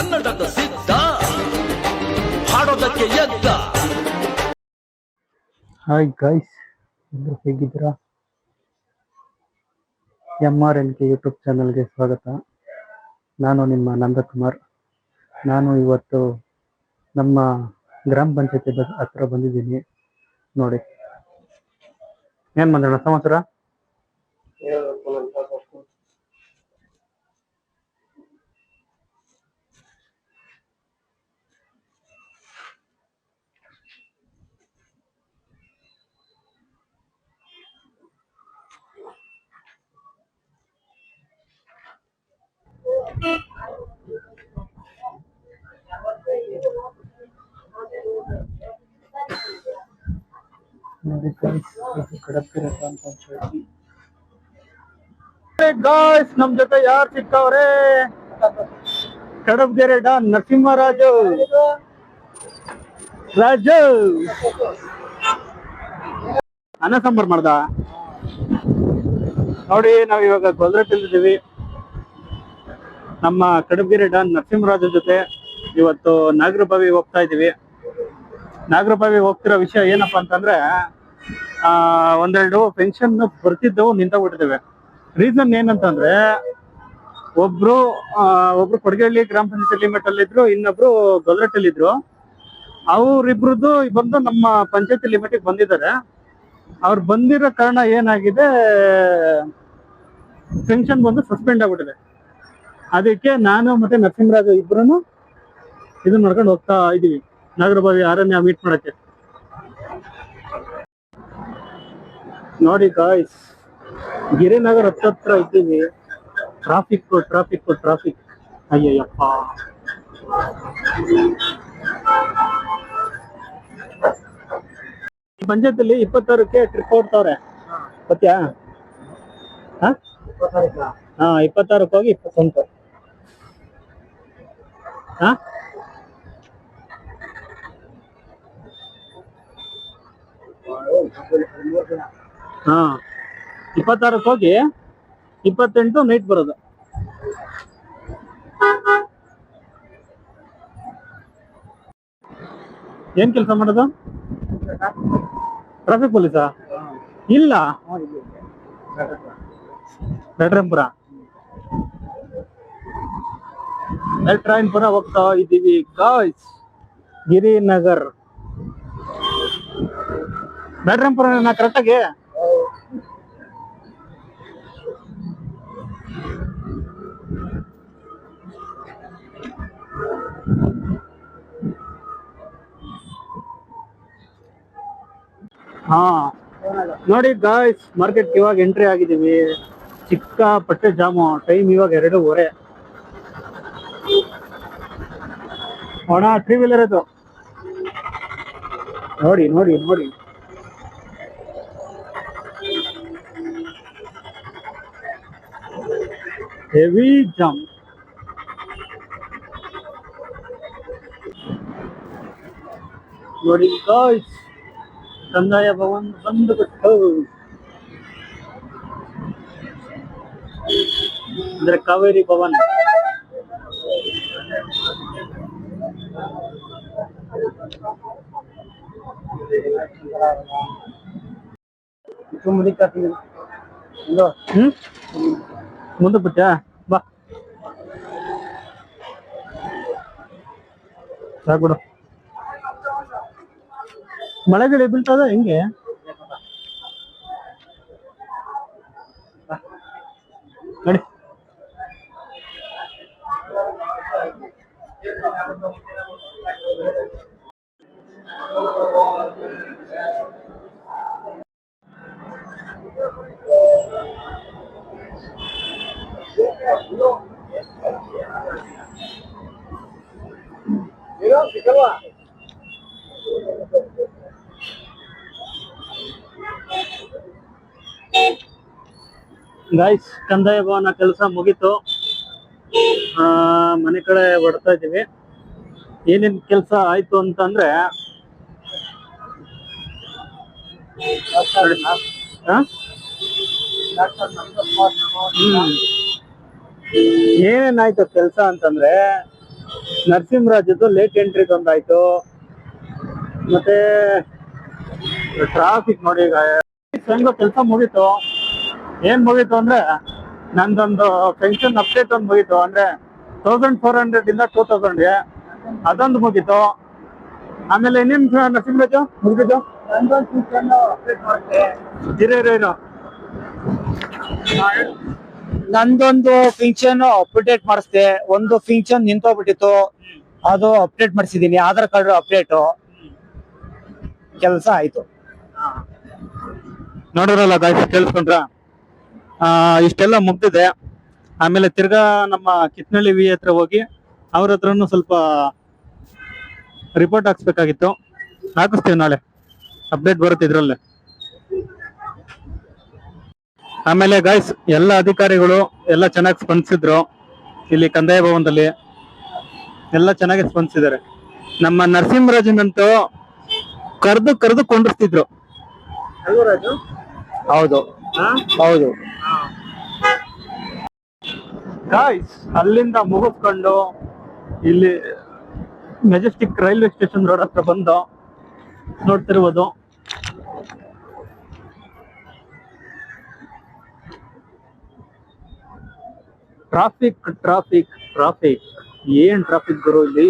ಕನ್ನಡದ ಸಿದ್ಧ ಹಾಡೋದಕ್ಕೆ ಎದ್ದ. ಹಾಯ್ ಗಾಯ್ಸ್, ಎಲ್ಲರೂ ಹೇಗಿದ್ದೀರಾ? MRNK ಯೂಟ್ಯೂಬ್ ಚಾನಲ್ಗೆ ಸ್ವಾಗತ. ನಾನು ನಿಮ್ಮ ನಂದಕುಮಾರ್. ನಾನು ಇವತ್ತು ನಮ್ಮ ಗ್ರಾಮ ಪಂಚಾಯತಿ ಹತ್ರ ಬಂದಿದ್ದೀನಿ. ನೋಡಿ, ಏನ್ ಮಾಡೋಣ ಸಮಾಚಾರ? ಗಾಯ್ಸ್, ನಮ್ ಜೊತೆ ಯಾರು ಸಿಕ್ಕವ್ರೆ? ಕಡಬ್ಗೆರೆ ಡಾನ್ ನರಸಿಂಹರಾಜು ಅನ್ನ ಸಾಂಬಾರ್ ಮಾಡ್ದ. ನೋಡಿ, ನಾವ್ ಇವಾಗ ಗೊಲ್ರಟ್ಟಿಲ್ಲಿದ್ದೀವಿ. ನಮ್ಮ ಕಡಬ್ಗೆರೆ ಡಾನ್ ನರಸಿಂಹರಾಜು ಜೊತೆ ಇವತ್ತು ನಾಗರಬಾವಿ ಹೋಗ್ತಾ ಇದೀವಿ. ನಾಗರಬಾವಿ ಹೋಗ್ತಿರೋ ವಿಷಯ ಏನಪ್ಪಾ ಅಂತಂದ್ರೆ, ಒಂದೆರಡು ಪೆನ್ಷನ್ ಬರ್ತಿದ್ದವು ನಿಂತೋಗ್ಬಿಟ್ಟಿದ್ದೇವೆ. ರೀಸನ್ ಏನಂತಂದ್ರೆ, ಒಬ್ರು ಕೊಡಗೇಹಳ್ಳಿ ಗ್ರಾಮ ಪಂಚಾಯತ್ ಲಿಮಿಟ್ ಅಲ್ಲಿ ಇದ್ರು, ಇನ್ನೊಬ್ರು ಗೊಲ್ರಟ್ಟಲ್ಲಿ ಇದ್ರು. ಅವ್ರಿಬ್ರದ್ದು ಬಂದು ನಮ್ಮ ಪಂಚಾಯತ್ ಲಿಮಿಟ್ ಬಂದಿದ್ದಾರೆ. ಅವ್ರು ಬಂದಿರೋ ಕಾರಣ ಏನಾಗಿದೆ, ಪೆನ್ಷನ್ ಬಂದು ಸಸ್ಪೆಂಡ್ ಆಗ್ಬಿಟ್ಟಿದೆ. ಅದಕ್ಕೆ ನಾನು ಮತ್ತೆ ನರಸಿಂಹರಾಜು ಇಬ್ರು ಇದನ್ನ ಮಾಡ್ಕೊಂಡು ಹೋಗ್ತಾ ಇದೀವಿ ನಾಗರಬಾವಿ ಅರಣ್ಯ ಮೀಟ್ ಮಾಡಕ್ಕೆ. ನೋಡಿ ಗಾಯ್ಸ್, ಗಿರಿನಗರ್ ಹತ್ರ ಇದ್ದೀವಿ. ಟ್ರಾಫಿಕ್ ಅಯ್ಯಪ್ಪ. ಈ ಪಂಚಾಯತಲ್ಲಿ 26ಕ್ಕೆ ಟ್ರಿಪ್ ಹೊಡ್ತಾವ್ರೆ, ಗೊತ್ತಾ? 26ಕ್ಕೆ ಹೋಗಿ 29. ಹಾ, 26ಕ್ಕೆ ಹೋಗಿ 28 ನೈಟ್ ಬರೋದು. ಏನ್ ಕೆಲಸ ಮಾಡೋದು? ಟ್ರಾಫಿಕ್ ಪೊಲೀಸಾ? ಇಲ್ಲ, ನಟರಂಪುರ ಹೋಗ್ತಾ ಇದ್ದೀವಿ ಗಾಯ್ಸ್. ಗಿರಿನಗರ್ ನಟರಂಪುರ ಕರೆಕ್ಟಾಗಿ ನೋಡಿ ಗಾಯ್ಸ್, ಮಾರ್ಕೆಟ್ ಇವಾಗ ಎಂಟ್ರಿ ಆಗಿದ್ದೀವಿ. ಸಿಕ್ಕಾಪಟ್ಟೆ ಜಾಮು. ಟೈಮ್ ಇವಾಗ 2:15. ಒಣ 3 ವೀಲರ್ ಅದು. ನೋಡಿ ಹೆವಿ ಜಾಮ್. ನೋಡಿ ಗಾಯ್ಸ್, ಕಂದಾಯ ಭವನ್ ಬಂದುಬಿಟ್ಟು, ಅಂದ್ರೆ ಕಾವೇರಿ ಭವನ್. ಮುಂದೆ ಬಿಟ್ಟ ಬಾ ಸಾಕ್ಬಿಡು. ಮಳೆಗಳು ಬೀಳ್ತದ ಹೆಂಗೆ? ನೋಡಿ, ಗಾಯ್ಸ್, ಕಂದಾಯ ಭವನ ಕೆಲಸ ಮುಗೀತು. ಮನೆ ಕಡೆ ಹೊಡ್ತಾ ಇದೀವಿ. ಏನೇನ್ ಕೆಲಸ ಆಯ್ತು ಅಂತಂದ್ರೆ, ಏನೇನಾಯ್ತು ಕೆಲಸ ಅಂತಂದ್ರೆ, ನರಸಿಂಹರಾಜದ್ದು ಲೇಟ್ ಎಂಟ್ರಿ ಒಂದಾಯ್ತು. ಮತ್ತೆ ಟ್ರಾಫಿಕ್ ನೋಡಿ ಈಗ ಹೆಂಗೋ ಕೆಲಸ ಮುಗೀತು. ಏನ್ ಮುಗೀತು ಅಂದ್ರೆ ನಂದೊಂದು ಪೆನ್ಷನ್ ಅಪ್ಡೇಟ್ ಒಂದು ಮುಗೀತು. ಅಂದ್ರೆ 1400 ಇಂದ 2000ಗೆ ಅದೊಂದು ಮುಗೀತು. ಆಮೇಲೆ ಇನ್ನೇನ್ ನರಸಿಂಹರಾಜು ಮುಗಿದು ಇರೋ ನಂದೊಂದು ಫಂಕ್ಷನ್ ಅಪ್ಡೇಟ್ ಮಾಡಿಸ್ದೆ. ಒಂದು ಫಂಕ್ಷನ್ ನಿಂತೋಗ್ಬಿಟ್ಟಿತ್ತು, ಅದು ಅಪ್ಡೇಟ್ ಮಾಡಿಸಿದೀನಿ. ಆಧಾರ್ ಕಾರ್ಡ್ ಅಪ್ಡೇಟ್ ಕೆಲಸ ಆಯ್ತು. ನೋಡಿರಲ್ಲ ಗಾಯ್ಸ್, ಕೇಳಿಸ್ಕೊಂಡ್ರ? ಇಷ್ಟೆಲ್ಲ ಮುಗ್ದಿದೆ. ಆಮೇಲೆ ತಿರ್ಗಾ ನಮ್ಮ ಕಿತ್ನಳ್ಳಿ ವಿ ಹತ್ರ ಹೋಗಿ ಅವ್ರ ಹತ್ರನು ಸ್ವಲ್ಪ ರಿಪೋರ್ಟ್ ಹಾಕ್ಸ್ಬೇಕಾಗಿತ್ತು. ಹಾಕಿಸ್ತೀವಿ ನಾಳೆ, ಅಪ್ಡೇಟ್ ಬರುತ್ತೆ ಇದ್ರಲ್ಲೇ. ಆಮೇಲೆ ಗಾಯ್ಸ್, ಎಲ್ಲ ಅಧಿಕಾರಿಗಳು ಎಲ್ಲ ಚೆನ್ನಾಗಿ ಸ್ಪಂದಿಸಿದ್ರು. ಇಲ್ಲಿ ಕಂದಾಯ ಭವನದಲ್ಲಿ ಎಲ್ಲ ಚೆನ್ನಾಗಿ ಸ್ಪಂದಿಸಿದ್ದಾರೆ. ನಮ್ಮ ನರಸಿಂಹರಾಜನಂತೂ ಕರೆದು ಕೊಂಡಿಸ್ತಿದ್ರು. ಹೌದು ಹೌದು. ಗಾಯ್ಸ್, ಅಲ್ಲಿಂದ ಮುಗಿಸ್ಕೊಂಡು ಇಲ್ಲಿ ಮೆಜೆಸ್ಟಿಕ್ ರೈಲ್ವೆ ಸ್ಟೇಷನ್ ರೋಡ್ ಹತ್ರ ಬಂದು ನೋಡ್ತಿರ್ಬೋದು. ಟ್ರಾಫಿಕ್ ಟ್ರಾಫಿಕ್ ಟ್ರಾಫಿಕ್, ಏನ್ ಟ್ರಾಫಿಕ್ ಗುರು ಇಲ್ಲಿ.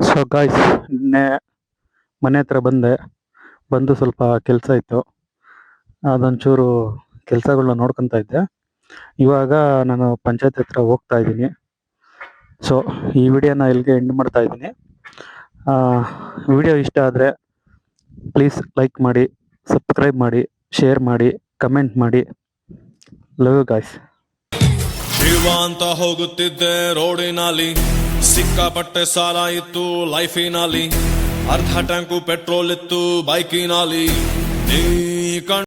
ಸೊ ಗಾಯ್ಸ್, ನಿನ್ನೆ ಮನೆ ಹತ್ರ ಬಂದು ಸ್ವಲ್ಪ ಕೆಲಸ ಇತ್ತು. ಅದೊಂಚೂರು ಕೆಲಸಗಳನ್ನ ನೋಡ್ಕೊತಾ ಇದ್ದೆ. ಇವಾಗ ನಾನು ಪಂಚಾಯತ್ ಹತ್ರ ಹೋಗ್ತಾ ಇದ್ದೀನಿ. ಸೊ ಈ ವಿಡಿಯೋನ ಇಲ್ಲಿಗೆ ಎಂಡ್ ಮಾಡ್ತಾ ಇದ್ದೀನಿ. ವಿಡಿಯೋ ಇಷ್ಟ ಆದರೆ ಪ್ಲೀಸ್ ಲೈಕ್ ಮಾಡಿ, ಸಬ್ಸ್ಕ್ರೈಬ್ ಮಾಡಿ, ಶೇರ್ ಮಾಡಿ, ಕಮೆಂಟ್ ಮಾಡಿ. Love you guys. ಜೀವ ಅಂತ ಹೋಗುತ್ತಿದ್ದೆ ರೋಡಿನಲ್ಲಿ, ಸಿಕ್ಕಾಪಟ್ಟೆ ಸಾಲ ಇತ್ತು ಲೈಫಿನಲ್ಲಿ, ಅರ್ಧ ಟ್ಯಾಂಕು ಪೆಟ್ರೋಲ್ ಇತ್ತು ಬೈಕಿನಲ್ಲಿ. ನೀ